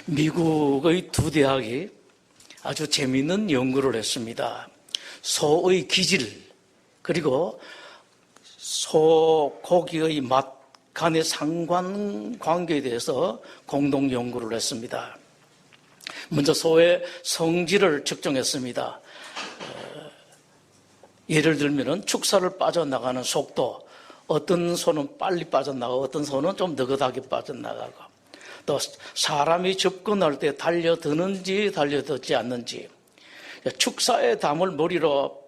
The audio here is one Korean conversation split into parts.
미국의 두 대학이 아주 재미있는 연구를 했습니다. 소의 기질, 그리고 소고기의 맛 간의 상관관계에 대해서 공동 연구를 했습니다. 먼저 소의 성질을 측정했습니다. 예를 들면 축사를 빠져나가는 속도, 어떤 소는 빨리 빠져나가고 어떤 소는 좀 느긋하게 빠져나가고, 또 사람이 접근할 때 달려드는지 달려들지 않는지, 축사의 담을 머리로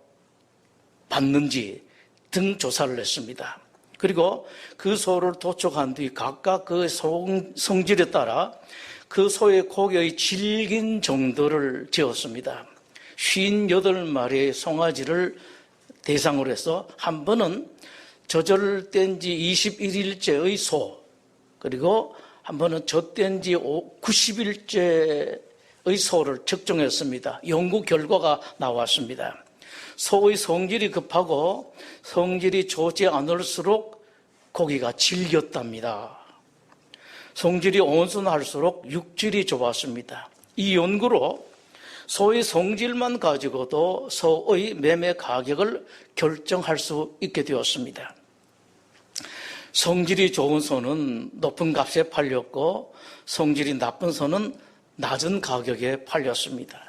받는지 등 조사를 했습니다. 그리고 그 소를 도축한 뒤 각각 그 성질에 따라 그 소의 고기의 질긴 정도를 재었습니다. 58마리의 송아지를 대상으로 해서 한 번은 저절된 지 21일째의 소, 그리고 한 번은 젖된 지 90일째의 소를 측정했습니다. 연구 결과가 나왔습니다. 소의 성질이 급하고 성질이 좋지 않을수록 고기가 질겼답니다. 성질이 온순할수록 육질이 좋았습니다. 이 연구로 소의 성질만 가지고도 소의 매매 가격을 결정할 수 있게 되었습니다. 성질이 좋은 소는 높은 값에 팔렸고 성질이 나쁜 소는 낮은 가격에 팔렸습니다.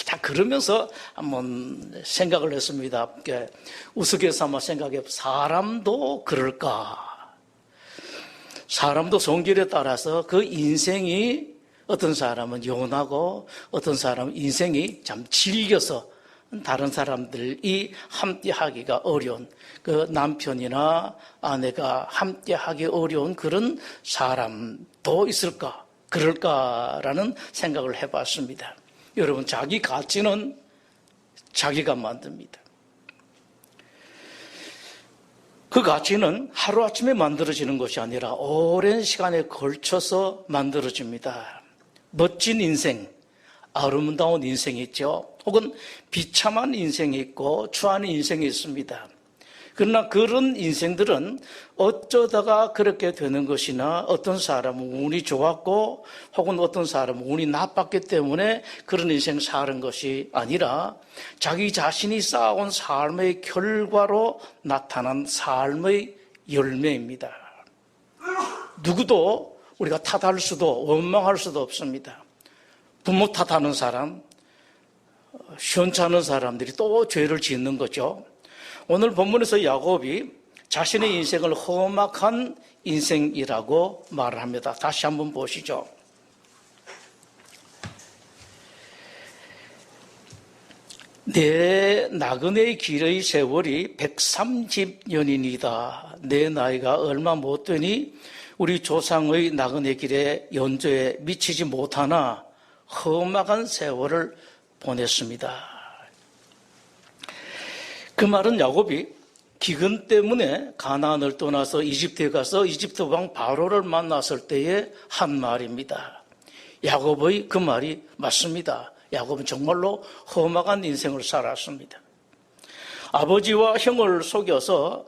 자, 그러면서 한번 생각을 했습니다. 우스갯삼아 생각해, 사람도 그럴까? 사람도 성질에 따라서 그 인생이, 어떤 사람은 연하고 어떤 사람은 인생이 참 질겨서 다른 사람들이 함께 하기가 어려운, 그 남편이나 아내가 함께 하기 어려운 그런 사람도 있을까? 그럴까라는 생각을 해봤습니다. 여러분, 자기 가치는 자기가 만듭니다. 그 가치는 하루아침에 만들어지는 것이 아니라 오랜 시간에 걸쳐서 만들어집니다. 멋진 인생, 아름다운 인생이 있죠. 혹은 비참한 인생이 있고 추한 인생이 있습니다. 그러나 그런 인생들은 어쩌다가 그렇게 되는 것이나 어떤 사람은 운이 좋았고 혹은 어떤 사람은 운이 나빴기 때문에 그런 인생 사는 것이 아니라 자기 자신이 쌓아온 삶의 결과로 나타난 삶의 열매입니다. 누구도 우리가 탓할 수도 원망할 수도 없습니다. 부모 탓하는 사람, 시원찮은 사람들이 또 죄를 짓는 거죠. 오늘 본문에서 야곱이 자신의 인생을 험악한 인생이라고 말을 합니다. 다시 한번 보시죠. 내 나그네의 길의 세월이 130년이니이다. 내 나이가 얼마 못 되니 우리 조상의 나그네 길의 연조에 미치지 못하나 험악한 세월을 보냈습니다. 그 말은 야곱이 기근 때문에 가나안을 떠나서 이집트에 가서 이집트 왕 바로를 만났을 때의 한 말입니다. 야곱의 그 말이 맞습니다. 야곱은 정말로 험악한 인생을 살았습니다. 아버지와 형을 속여서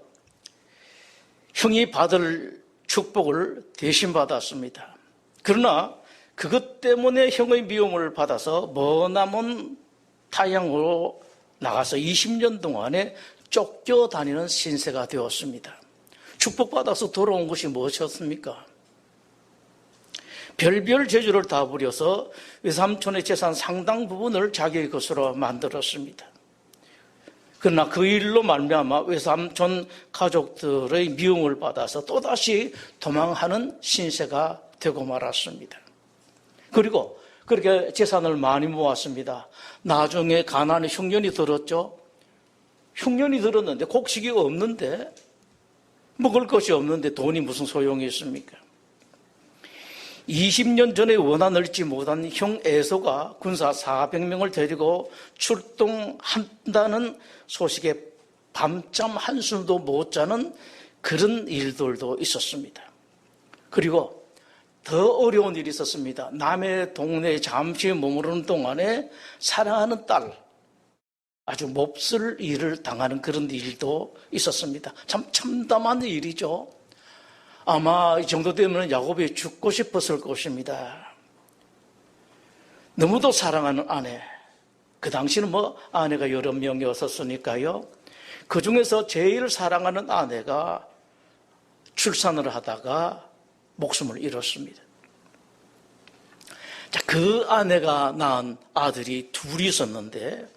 형이 받을 축복을 대신 받았습니다. 그러나 그것 때문에 형의 미움을 받아서 머나먼 타향으로 나가서 20년 동안에 쫓겨다니는 신세가 되었습니다. 축복받아서 돌아온 것이 무엇이었습니까? 별별 재주를 다 부려서 외삼촌의 재산 상당 부분을 자기의 것으로 만들었습니다. 그러나 그 일로 말미암아 외삼촌 가족들의 미움을 받아서 또다시 도망하는 신세가 되고 말았습니다. 그리고 그렇게 재산을 많이 모았습니다. 나중에 가나안의 흉년이 들었죠. 흉년이 들었는데 곡식이 없는데, 먹을 것이 없는데 돈이 무슨 소용이 있습니까? 20년 전에 원한을지 못한 형 에서가 군사 400명을 데리고 출동한다는 소식에 밤잠 한숨도 못 자는 그런 일들도 있었습니다. 그리고 더 어려운 일이 있었습니다. 남의 동네에 잠시 머무르는 동안에 사랑하는 딸, 아주 몹쓸 일을 당하는 그런 일도 있었습니다. 참 참담한 일이죠. 아마 이 정도 되면 야곱이 죽고 싶었을 것입니다. 너무도 사랑하는 아내, 그 당시는 아내가 여러 명이었었으니까요. 그 중에서 제일 사랑하는 아내가 출산을 하다가 목숨을 잃었습니다. 자, 그 아내가 낳은 아들이 둘이 있었는데,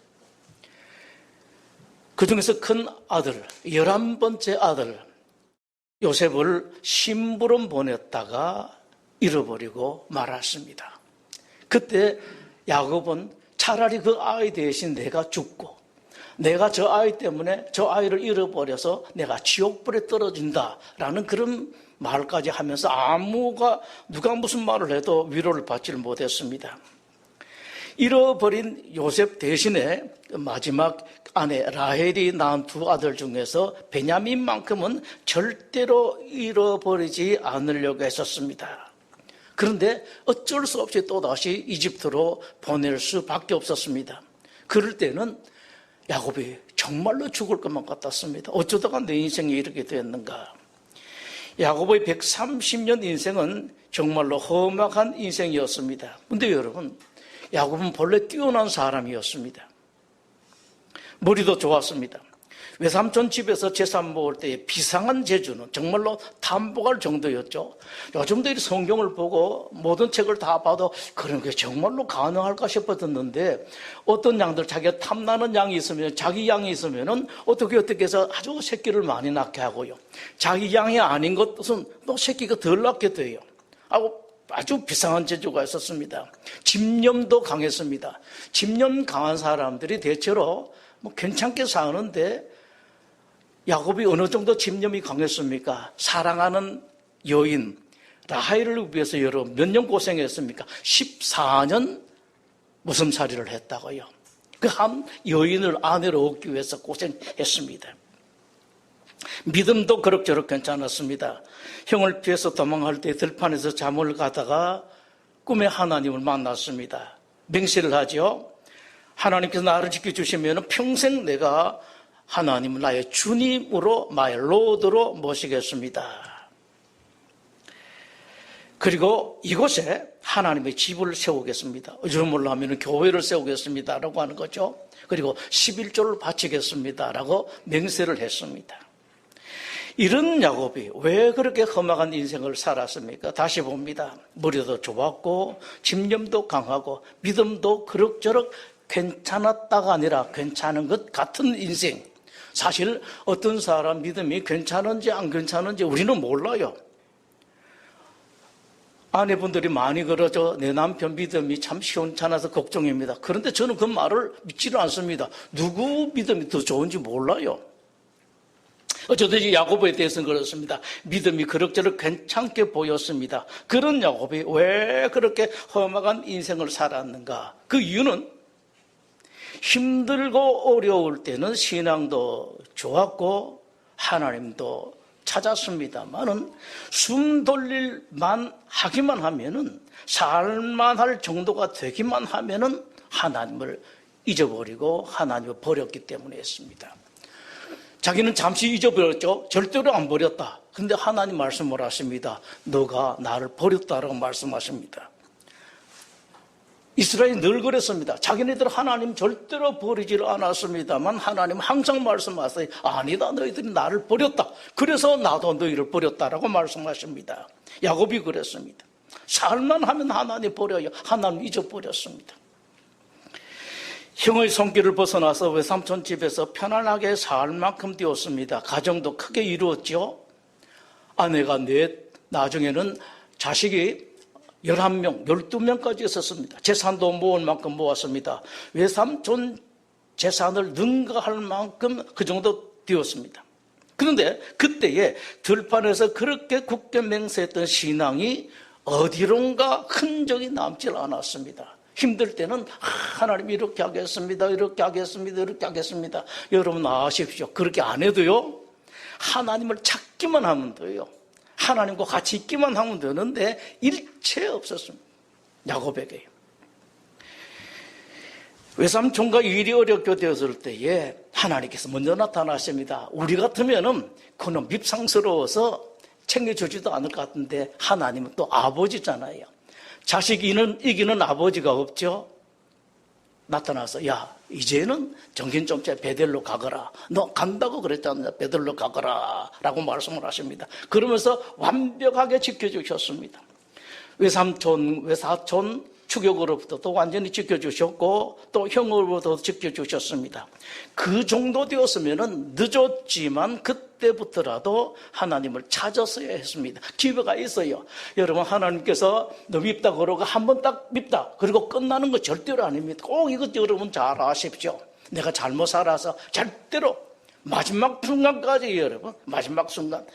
그 중에서 큰 아들, 11번째 아들 요셉을 심부름 보냈다가 잃어버리고 말았습니다. 그때 야곱은 차라리 그 아이 대신 내가 죽고, 내가 저 아이 때문에 저 아이를 잃어버려서 내가 지옥불에 떨어진다라는 그런 말까지 하면서 누가 무슨 말을 해도 위로를 받지를 못했습니다. 잃어버린 요셉 대신에 마지막 아내 라헬이 낳은 두 아들 중에서 베냐민만큼은 절대로 잃어버리지 않으려고 했었습니다. 그런데 어쩔 수 없이 또다시 이집트로 보낼 수밖에 없었습니다. 그럴 때는 야곱이 정말로 죽을 것만 같았습니다. 어쩌다가 내 인생이 이렇게 됐는가. 야곱의 130년 인생은 정말로 험악한 인생이었습니다. 그런데 여러분, 야곱은 본래 뛰어난 사람이었습니다. 머리도 좋았습니다. 외삼촌 집에서 재산 모을 때의 비상한 재주는 정말로 탐복할 정도였죠. 요즘도 이 성경을 보고 모든 책을 다 봐도 그런 게 정말로 가능할까 싶었는데, 어떤 양들 자기가 탐나는 양이 있으면, 자기 양이 있으면은 어떻게 해서 아주 새끼를 많이 낳게 하고요. 자기 양이 아닌 것은 또 새끼가 덜 낳게 돼요. 아주 비상한 재주가 있었습니다. 집념도 강했습니다. 집념 강한 사람들이 대체로 괜찮게 사는데, 야곱이 어느 정도 집념이 강했습니까? 사랑하는 여인 라헬을 위해서 몇 년 고생했습니까? 14년 무슴살이를 했다고요. 그 한 여인을 아내로 얻기 위해서 고생했습니다. 믿음도 그럭저럭 괜찮았습니다. 형을 피해서 도망갈 때 들판에서 잠을 가다가 꿈에 하나님을 만났습니다. 맹세를 하죠. 하나님께서 나를 지켜주시면 평생 내가 하나님을 나의 주님으로, 나의 로드로 모시겠습니다. 그리고 이곳에 하나님의 집을 세우겠습니다. 어쩌면 하면 교회를 세우겠습니다 라고 하는 거죠. 그리고 11조를 바치겠습니다 라고 맹세를 했습니다. 이런 야곱이 왜 그렇게 험악한 인생을 살았습니까? 다시 봅니다. 머리도 좋았고 집념도 강하고 믿음도 그럭저럭 괜찮았다가 아니라 괜찮은 것 같은 인생. 사실 어떤 사람 믿음이 괜찮은지 안 괜찮은지 우리는 몰라요. 아내분들이 많이 그러죠. 내 남편 믿음이 참 시원찮아서 걱정입니다. 그런데 저는 그 말을 믿지를 않습니다. 누구 믿음이 더 좋은지 몰라요. 어쩌든지 야곱에 대해서는 그렇습니다. 믿음이 그럭저럭 괜찮게 보였습니다. 그런 야곱이 왜 그렇게 험악한 인생을 살았는가? 그 이유는 힘들고 어려울 때는 신앙도 좋았고 하나님도 찾았습니다만은 숨 돌릴만 하기만 하면은, 살만할 정도가 되기만 하면은 하나님을 잊어버리고 하나님을 버렸기 때문에 했습니다. 자기는 잠시 잊어버렸죠. 절대로 안 버렸다. 그런데 하나님 말씀을 하십니다. 너가 나를 버렸다라고 말씀하십니다. 이스라엘이 늘 그랬습니다. 자기네들 하나님 절대로 버리지를 않았습니다만 하나님 항상 말씀하세요. 아니다, 너희들이 나를 버렸다. 그래서 나도 너희를 버렸다라고 말씀하십니다. 야곱이 그랬습니다. 살만 하면 하나님 버려요. 하나님 잊어버렸습니다. 형의 손길을 벗어나서 외삼촌 집에서 편안하게 살 만큼 되었습니다. 가정도 크게 이루었죠. 아내가 나중에는 자식이 11명, 12명까지 있었습니다. 재산도 모을 만큼 모았습니다. 외삼촌 재산을 능가할 만큼 그 정도 되었습니다. 그런데 그때에 들판에서 그렇게 굳게 맹세했던 신앙이 어디론가 흔적이 남질 않았습니다. 힘들 때는 하나님 이렇게 하겠습니다. 이렇게 하겠습니다. 이렇게 하겠습니다. 여러분 아십시오. 그렇게 안 해도요. 하나님을 찾기만 하면 돼요. 하나님과 같이 있기만 하면 되는데 일체 없었습니다. 야곱에게. 외삼촌과 일이 어렵게 되었을 때에 하나님께서 먼저 나타나십니다. 우리 같으면은 그는 밉상스러워서 챙겨주지도 않을 것 같은데 하나님은 또 아버지잖아요. 자식 이기는 아버지가 없죠. 나타나서 야 이제는 정신 좀 차려 베델로 가거라. 너 간다고 그랬잖아. 베델로 가거라 라고 말씀을 하십니다. 그러면서 완벽하게 지켜주셨습니다. 외삼촌, 외사촌 추격으로부터도 완전히 지켜주셨고 또 형으로부터도 지켜주셨습니다. 그 정도 되었으면 늦었지만 그때부터라도 하나님을 찾았어야 했습니다. 기회가 있어요. 여러분 하나님께서 너 밉다 그러고 한 번 딱 밉다 그리고 끝나는 거 절대로 아닙니다. 꼭 이것 여러분 잘 아십시오. 내가 잘못 살아서 절대로 마지막 순간까지 여러분 마지막 순간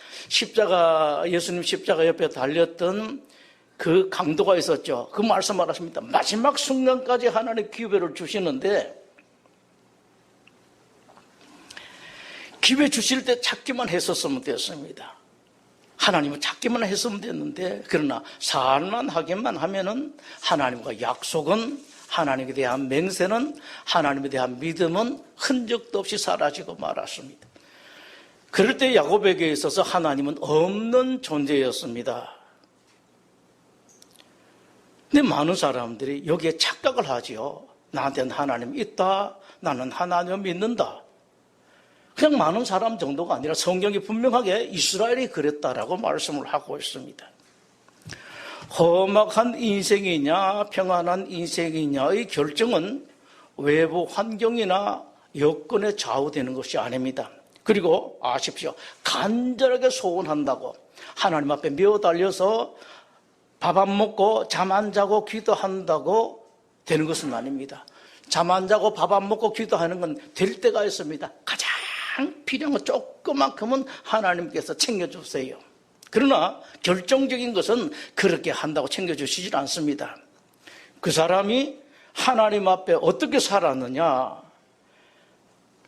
예수님 십자가 옆에 달렸던 그 강도가 있었죠. 그 말씀을 하십니다. 마지막 순간까지 하나님 기회를 주시는데 기회 주실 때 찾기만 했었으면 됐습니다. 하나님은 찾기만 했으면 됐는데 그러나 살만하게만 하면은 하나님과 약속은 하나님에 대한 맹세는 하나님에 대한 믿음은 흔적도 없이 사라지고 말았습니다. 그럴 때 야곱에게 있어서 하나님은 없는 존재였습니다. 근데 많은 사람들이 여기에 착각을 하지요. 나한테는 하나님 있다. 나는 하나님을 믿는다. 그냥 많은 사람 정도가 아니라 성경이 분명하게 이스라엘이 그랬다라고 말씀을 하고 있습니다. 험악한 인생이냐 평안한 인생이냐의 결정은 외부 환경이나 여건에 좌우되는 것이 아닙니다. 그리고 아십시오. 간절하게 소원한다고 하나님 앞에 매어달려서 밥 안 먹고 잠 안 자고 기도한다고 되는 것은 아닙니다. 잠 안 자고 밥 안 먹고 기도하는 건 될 때가 있습니다. 가장 필요한 건 조그만큼은 하나님께서 챙겨주세요. 그러나 결정적인 것은 그렇게 한다고 챙겨주시질 않습니다. 그 사람이 하나님 앞에 어떻게 살았느냐,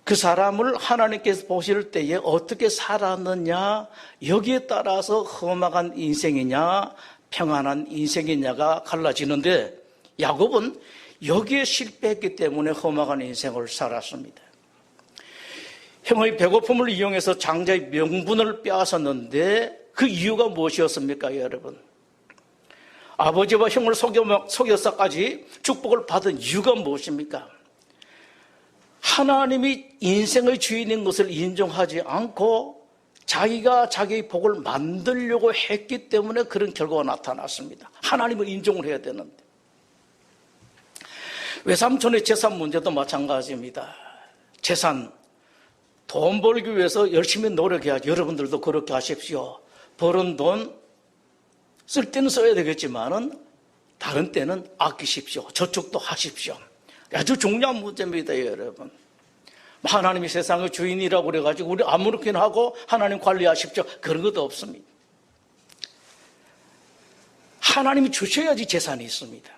그 사람을 하나님께서 보실 때에 어떻게 살았느냐, 여기에 따라서 험악한 인생이냐 평안한 인생이냐가 갈라지는데 야곱은 여기에 실패했기 때문에 험악한 인생을 살았습니다. 형의 배고픔을 이용해서 장자의 명분을 빼앗았는데 그 이유가 무엇이었습니까, 여러분? 아버지와 형을 속여서까지 축복을 받은 이유가 무엇입니까? 하나님이 인생의 주인인 것을 인정하지 않고 자기가 자기의 복을 만들려고 했기 때문에 그런 결과가 나타났습니다. 하나님을 인정을 해야 되는데. 외삼촌의 재산 문제도 마찬가지입니다. 재산, 돈 벌기 위해서 열심히 노력해야지. 여러분들도 그렇게 하십시오. 벌은 돈 쓸 때는 써야 되겠지만은 다른 때는 아끼십시오. 저축도 하십시오. 아주 중요한 문제입니다, 여러분. 하나님이 세상의 주인이라고 그래가지고 우리 아무렇게나 하고 하나님 관리하십시오. 그런 것도 없습니다. 하나님이 주셔야지 재산이 있습니다.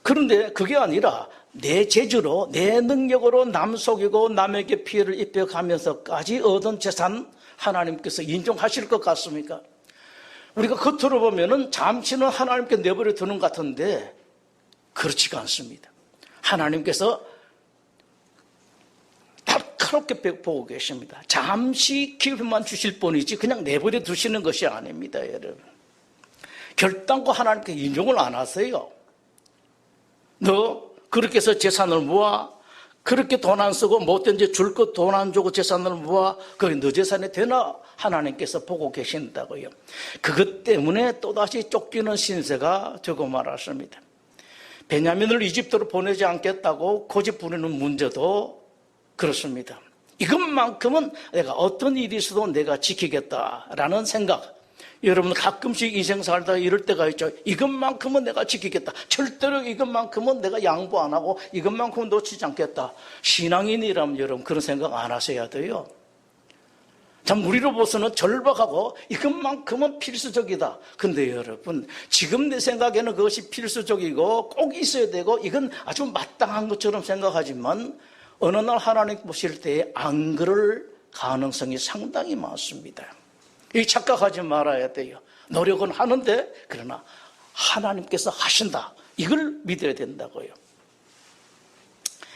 그런데 그게 아니라 내 재주로 내 능력으로 남 속이고 남에게 피해를 입혀가면서까지 얻은 재산 하나님께서 인정하실 것 같습니까? 우리가 겉으로 보면은 잠시는 하나님께 내버려 두는 것 같은데 그렇지가 않습니다. 하나님께서 날카롭게 보고 계십니다. 잠시 기회만 주실 뿐이지 그냥 내버려 두시는 것이 아닙니다, 여러분. 결단코 하나님께 인정을 안 하세요. 너 그렇게 해서 재산을 모아, 그렇게 돈 안 쓰고 못된 데 줄 것 돈 안 주고 재산을 모아, 그게 너 재산이 되나? 하나님께서 보고 계신다고요. 그것 때문에 또다시 쫓기는 신세가 되고 말았습니다. 베냐민을 이집트로 보내지 않겠다고 고집 부리는 문제도 그렇습니다. 이것만큼은 내가 어떤 일이 있어도 내가 지키겠다라는 생각. 여러분 가끔씩 인생 살다가 이럴 때가 있죠. 이것만큼은 내가 지키겠다. 절대로 이것만큼은 내가 양보 안 하고 이것만큼은 놓치지 않겠다. 신앙인이라면 여러분 그런 생각 안 하셔야 돼요. 참 우리로 봐서는 절박하고 이것만큼은 필수적이다. 근데 여러분 지금 내 생각에는 그것이 필수적이고 꼭 있어야 되고 이건 아주 마땅한 것처럼 생각하지만 어느 날 하나님 보실 때 안 그럴 가능성이 상당히 많습니다. 이 착각하지 말아야 돼요. 노력은 하는데 그러나 하나님께서 하신다. 이걸 믿어야 된다고요.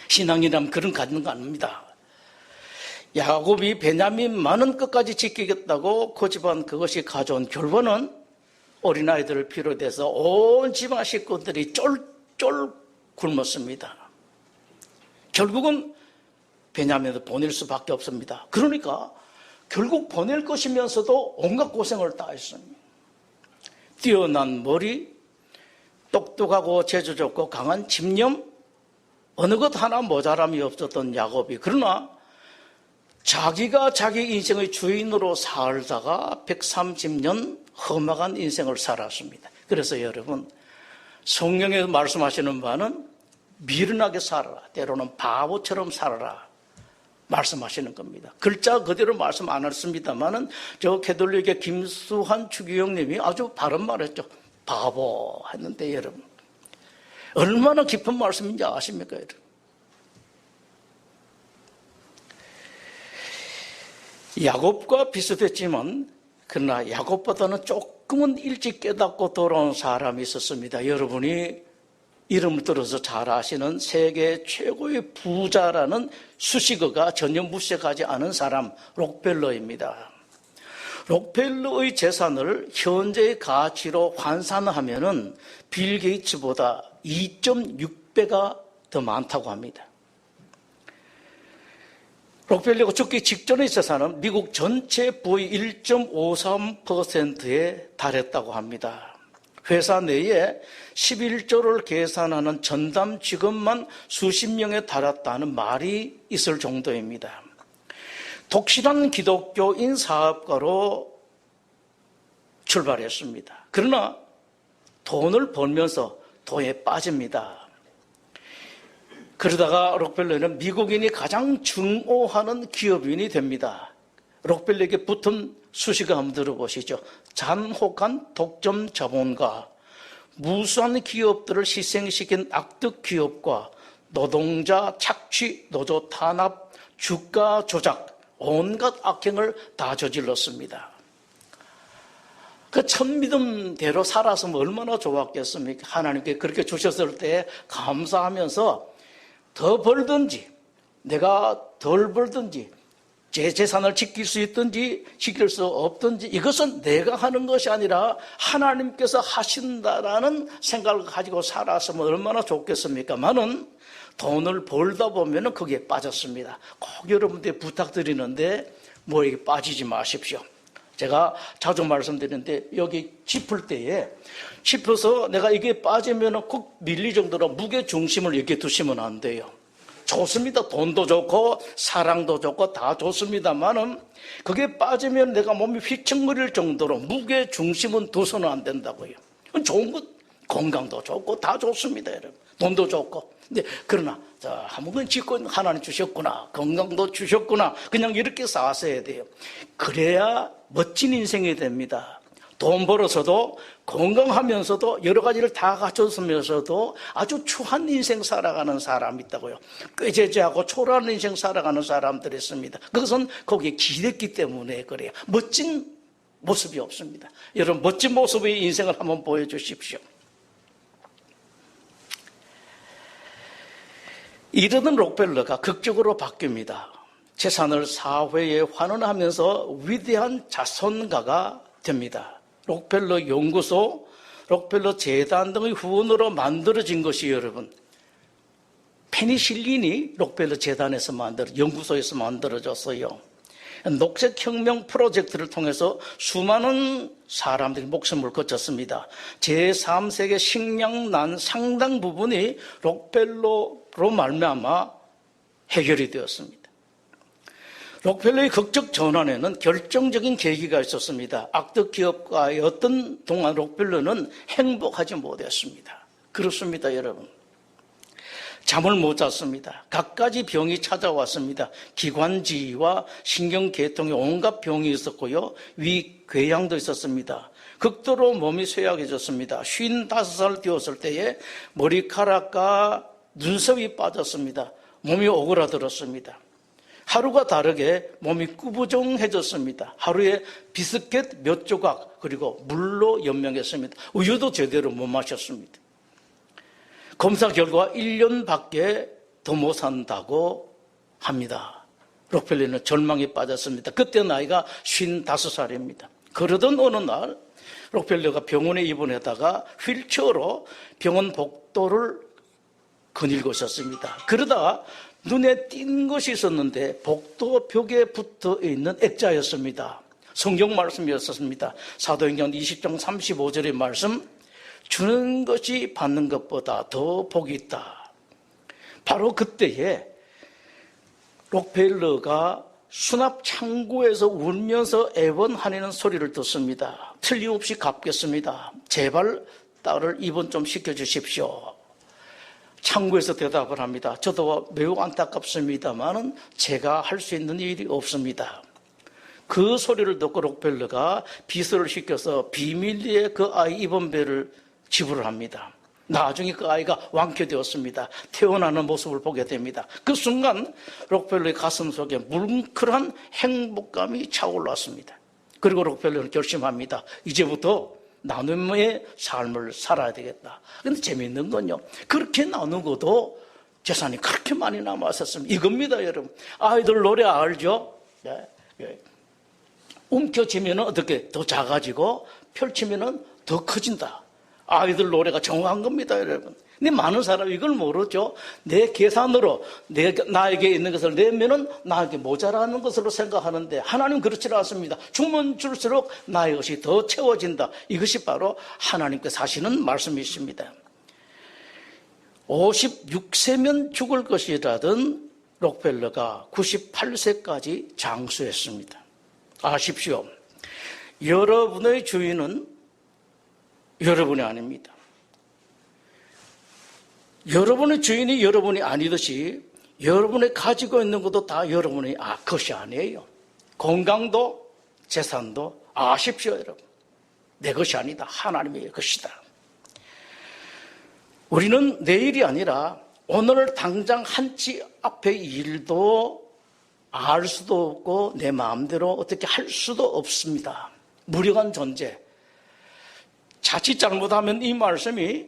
신앙이라면 그런 가는 거 아닙니다. 야곱이 베냐민만은 끝까지 지키겠다고 고집한 그것이 가져온 결과는 어린아이들을 비롯해서 온 집안 식구들이 쫄쫄 굶었습니다. 결국은 베냐민을 보낼 수밖에 없습니다. 그러니까 결국 보낼 것이면서도 온갖 고생을 다 했습니다. 뛰어난 머리, 똑똑하고 재주 좋고 강한 집념, 어느 것 하나 모자람이 없었던 야곱이, 그러나 자기가 자기 인생의 주인으로 살다가 130년 험악한 인생을 살았습니다. 그래서 여러분, 성경에서 말씀하시는 바는 미련하게 살아라, 때로는 바보처럼 살아라 말씀하시는 겁니다. 글자 그대로 말씀 안 했습니다만은 저 캐톨릭의 김수환 추기경님이 아주 바른 말했죠. 바보 했는데 여러분, 얼마나 깊은 말씀인지 아십니까 여러분? 야곱과 비슷했지만 그러나 야곱보다는 조금은 일찍 깨닫고 돌아온 사람이 있었습니다. 여러분이 이름을 들어서 잘 아시는 세계 최고의 부자라는 수식어가 전혀 무색하지 않은 사람, 록펠러입니다. 록펠러의 재산을 현재의 가치로 환산하면은 빌 게이츠보다 2.6배가 더 많다고 합니다. 록펠러가 죽기 직전의 재산은 미국 전체 부의 1.53%에 달했다고 합니다. 회사 내에 11조를 계산하는 전담 직원만 수십 명에 달했다는 말이 있을 정도입니다. 독실한 기독교인 사업가로 출발했습니다. 그러나 돈을 벌면서 도에 빠집니다. 그러다가 록펠러는 미국인이 가장 증오하는 기업인이 됩니다. 록펠러에게 붙은 수식어 한번 들어보시죠. 잔혹한 독점 자본가, 무수한 기업들을 희생시킨 악덕 기업과 노동자 착취, 노조 탄압, 주가 조작, 온갖 악행을 다 저질렀습니다. 그 천믿음대로 살았으면 얼마나 좋았겠습니까? 하나님께 그렇게 주셨을 때 감사하면서 더 벌든지 내가 덜 벌든지 제 재산을 지킬 수 있든지 지킬 수 없든지 이것은 내가 하는 것이 아니라 하나님께서 하신다라는 생각을 가지고 살았으면 얼마나 좋겠습니까? 많은 돈을 벌다 보면 거기에 빠졌습니다. 꼭 여러분들 부탁드리는데 뭐에게 빠지지 마십시오. 제가 자주 말씀드리는데 여기 짚을 때에 짚어서 내가 이게 빠지면 꼭 밀릴 정도로 무게 중심을 이렇게 두시면 안 돼요. 좋습니다. 돈도 좋고 사랑도 좋고 다 좋습니다만은 그게 빠지면 내가 몸이 휘청거릴 정도로 무게 중심은 둬서는 안 된다고요. 좋은 것, 건강도 좋고 다 좋습니다, 여러분. 돈도 좋고. 근데 그러나 한번 짓고 하나님 주셨구나, 건강도 주셨구나, 그냥 이렇게 사셔야 돼요. 그래야 멋진 인생이 됩니다. 돈 벌어서도 건강하면서도 여러 가지를 다 갖췄으면서도 아주 추한 인생 살아가는 사람이 있다고요. 꾀죄죄하고 초라한 인생 살아가는 사람들이 있습니다. 그것은 거기에 기댔기 때문에 그래요. 멋진 모습이 없습니다. 여러분, 멋진 모습의 인생을 한번 보여주십시오. 이러던 록펠러가 극적으로 바뀝니다. 재산을 사회에 환원하면서 위대한 자선가가 됩니다. 록펠러 연구소, 록펠러 재단 등의 후원으로 만들어진 것이 여러분, 페니실린이 록펠러 재단에서 연구소에서 만들어졌어요. 녹색혁명 프로젝트를 통해서 수많은 사람들이 목숨을 거쳤습니다. 제3세계 식량난 상당 부분이 록펠러로 말미암아 해결이 되었습니다. 록펠러의 극적 전환에는 결정적인 계기가 있었습니다. 악덕 기업가였던 동안 록펠러는 행복하지 못했습니다. 그렇습니다, 여러분. 잠을 못 잤습니다. 갖가지 병이 찾아왔습니다. 기관지와 신경계통에 온갖 병이 있었고요. 위궤양도 있었습니다. 극도로 몸이 쇠약해졌습니다. 55살 되었을 때에 머리카락과 눈썹이 빠졌습니다. 몸이 오그라들었습니다. 하루가 다르게 몸이 꾸부정해졌습니다. 하루에 비스켓 몇 조각 그리고 물로 연명했습니다. 우유도 제대로 못 마셨습니다. 검사 결과 1년밖에 더 못 산다고 합니다. 록펠러는 절망에 빠졌습니다. 그때 나이가 55살입니다. 그러던 어느 날 록펠러가 병원에 입원했다가 휠체어로 병원 복도를 거닐고 있었습니다. 그러다가 눈에 띈 것이 있었는데 복도 벽에 붙어 있는 액자였습니다. 성경 말씀이었습니다. 사도행전 20장 35절의 말씀, 주는 것이 받는 것보다 더 복이 있다. 바로 그때에 록펠러가 수납 창고에서 울면서 애원하는 소리를 듣습니다. 틀림없이 갚겠습니다. 제발 딸을 입원 좀 시켜주십시오. 창고에서 대답을 합니다. 저도 매우 안타깝습니다만은 제가 할 수 있는 일이 없습니다. 그 소리를 듣고 록펠러가 비서를 시켜서 비밀리에 그 아이 입원비를 지불을 합니다. 나중에 그 아이가 완쾌되었습니다. 태어나는 모습을 보게 됩니다. 그 순간 록펠러의 가슴 속에 뭉클한 행복감이 차올랐습니다. 그리고 록펠러는 결심합니다. 이제부터 나눔의 삶을 살아야 되겠다. 그런데 재미있는 건요, 그렇게 나누고도 재산이 그렇게 많이 남았었습니다. 이겁니다, 여러분. 아이들 노래 알죠? 움켜쥐면 어떻게 더 작아지고 펼치면 더 커진다. 아이들 노래가 정확한 겁니다, 여러분. 근데 많은 사람이 이걸 모르죠. 내 계산으로 나에게 있는 것을 내면은 나에게 모자라는 것으로 생각하는데 하나님 그렇지 않습니다. 주면 줄수록 나의 것이 더 채워진다. 이것이 바로 하나님께서 하시는 말씀이십니다. 56세면 죽을 것이라던 록펠러가 98세까지 장수했습니다. 아십시오. 여러분의 주인은 여러분이 아닙니다. 여러분의 주인이 여러분이 아니듯이 여러분이 가지고 있는 것도 다 여러분의 것이 아니에요. 건강도 재산도 아십시오, 여러분. 내 것이 아니다. 하나님의 것이다. 우리는 내일이 아니라 오늘 당장 한치 앞의 일도 알 수도 없고 내 마음대로 어떻게 할 수도 없습니다. 무력한 존재. 자칫 잘못하면 이 말씀이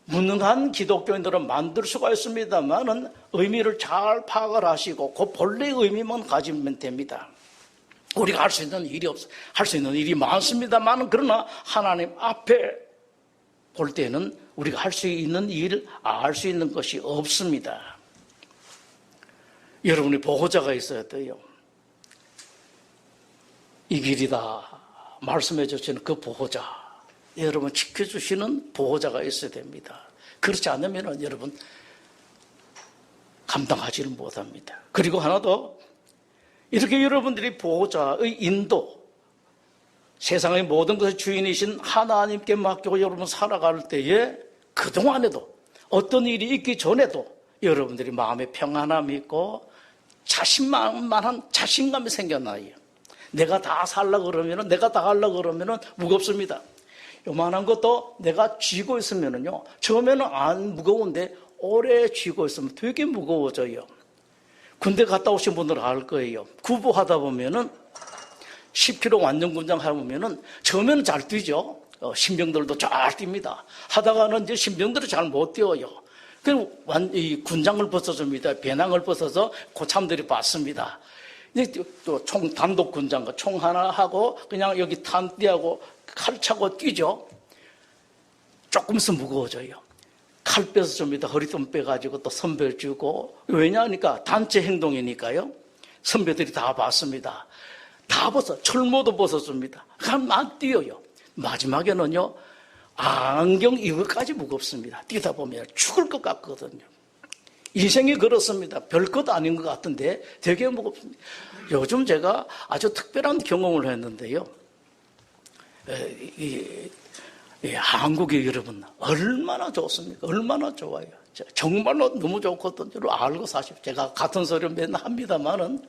무능한 기독교인들은 만들 수가 있습니다만은 의미를 잘 파악을 하시고 그 본래의 의미만 가지면 됩니다. 우리가 할 수 있는 일이 할 수 있는 일이 많습니다만은 그러나 하나님 앞에 볼 때는 우리가 할 수 있는 일, 알 수 있는 것이 없습니다. 여러분이 보호자가 있어야 돼요. 이 길이다 말씀해 주시는 그 보호자, 여러분 지켜주시는 보호자가 있어야 됩니다. 그렇지 않으면 여러분 감당하지를 못합니다. 그리고 하나 더, 이렇게 여러분들이 보호자의 인도, 세상의 모든 것의 주인이신 하나님께 맡기고 여러분 살아갈 때에 그동안에도 어떤 일이 있기 전에도 여러분들이 마음에 평안함이 있고 자신만한 자신감이 생겨나요. 내가 다 살려고 그러면, 내가 다 하려고 그러면 무겁습니다. 요만한 것도 내가 쥐고 있으면요, 처음에는 안 무거운데 오래 쥐고 있으면 되게 무거워져요. 군대 갔다 오신 분들은 알 거예요. 구보하다 보면은 10km 완전 군장 해보면은 처음에는 잘 뛰죠. 신병들도 잘 뜁니다. 하다가는 이제 신병들이 잘 못 뛰어요. 그리고 이 군장을 벗어줍니다. 배낭을 벗어서 고참들이 받습니다. 이제 또 총 단독 군장과 총 하나 하고 그냥 여기 탄띠하고 칼 차고 뛰죠. 조금 있으면 무거워져요. 칼 빼서 줍니다. 허리돈 빼가지고 또 선배 주고. 왜냐하니까 단체 행동이니까요. 선배들이 다 봤습니다. 다 철모도 벗어줍니다. 그럼 안 뛰어요. 마지막에는요, 안경 이거까지 무겁습니다. 뛰다 보면 죽을 것 같거든요. 인생이 그렇습니다. 별것 아닌 것 같은데 되게 무겁습니다. 요즘 제가 아주 특별한 경험을 했는데요. 한국의 여러분 얼마나 좋습니까? 얼마나 좋아요. 정말로 너무 좋거든요. 알고 사십시오. 제가 같은 소리를 맨날 합니다만은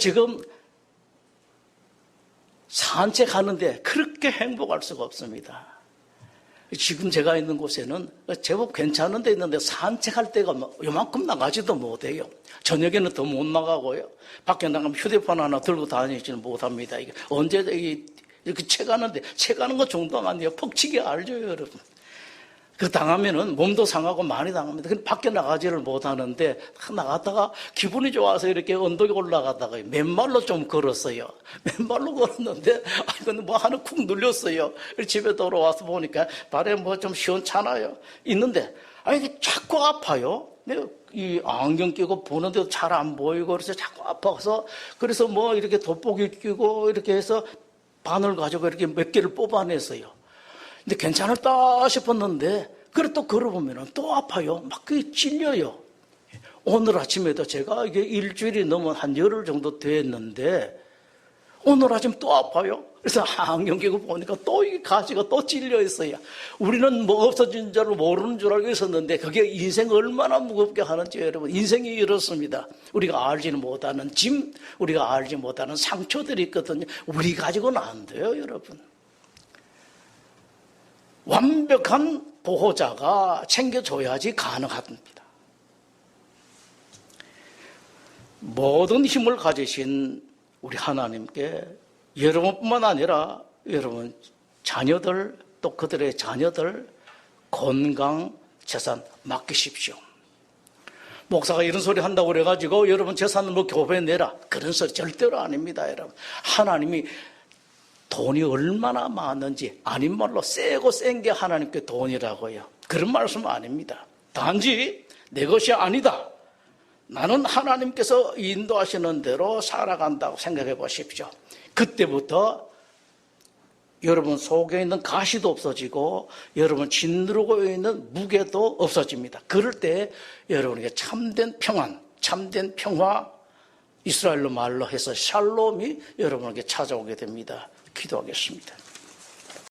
지금 산책하는데 그렇게 행복할 수가 없습니다. 지금 제가 있는 곳에는 제법 괜찮은 데 있는데 산책할 때가 요만큼 나가지도 못해요. 저녁에는 더 못 나가고요. 밖에 나가면 휴대폰 하나 들고 다니지는 못합니다. 이게 언제 이렇게 채가는데 채가는 것 정도가 아니에요. 퍽치기 알죠, 여러분. 그 당하면은 몸도 상하고 많이 당합니다. 근데 밖에 나가지를 못하는데 나갔다가 기분이 좋아서 이렇게 언덕에 올라가다가 맨발로 좀 걸었어요. 맨발로 걸었는데 근데 뭐 하나 쿵 눌렸어요. 집에 돌아와서 보니까 발에 뭐 좀 시원찮아요. 있는데 이게 자꾸 아파요. 내가 이 안경 끼고 보는데도 잘 안 보이고 그래서 자꾸 아파서 그래서 뭐 이렇게 돋보기 끼고 이렇게 해서 바늘 가지고 이렇게 몇 개를 뽑아냈어요. 근데 괜찮을까 싶었는데 그래 또 걸어보면 또 아파요. 막 그게 찔려요. 오늘 아침에도 제가 이게 일주일이 넘은 한 열흘 정도 됐는데 오늘 아침 또 아파요. 그래서 안경 끼고 보니까 또 이 가지가 또 찔려 있어요. 우리는 뭐 없어진 줄 모르는 줄 알고 있었는데 그게 인생 얼마나 무겁게 하는지 여러분, 인생이 이렇습니다. 우리가 알지는 못하는 짐, 우리가 알지 못하는 상처들이 있거든요. 우리 가지고는 안 돼요, 여러분. 완벽한 보호자가 챙겨줘야지 가능합니다. 모든 힘을 가지신 우리 하나님께 여러분뿐만 아니라 여러분 자녀들 또 그들의 자녀들 건강 재산 맡기십시오. 목사가 이런 소리 한다고 그래가지고 여러분 재산을 뭐 교회에 내라 그런 소리 절대로 아닙니다. 여러분 하나님이 돈이 얼마나 많은지 아닌 말로 세고 센 게 하나님께 돈이라고요. 그런 말씀 아닙니다. 단지 내 것이 아니다. 나는 하나님께서 인도하시는 대로 살아간다고 생각해 보십시오. 그때부터 여러분 속에 있는 가시도 없어지고 여러분 짓누르고 있는 무게도 없어집니다. 그럴 때 여러분에게 참된 평안, 참된 평화, 이스라엘로 말로 해서 샬롬이 여러분에게 찾아오게 됩니다. 기도하겠습니다.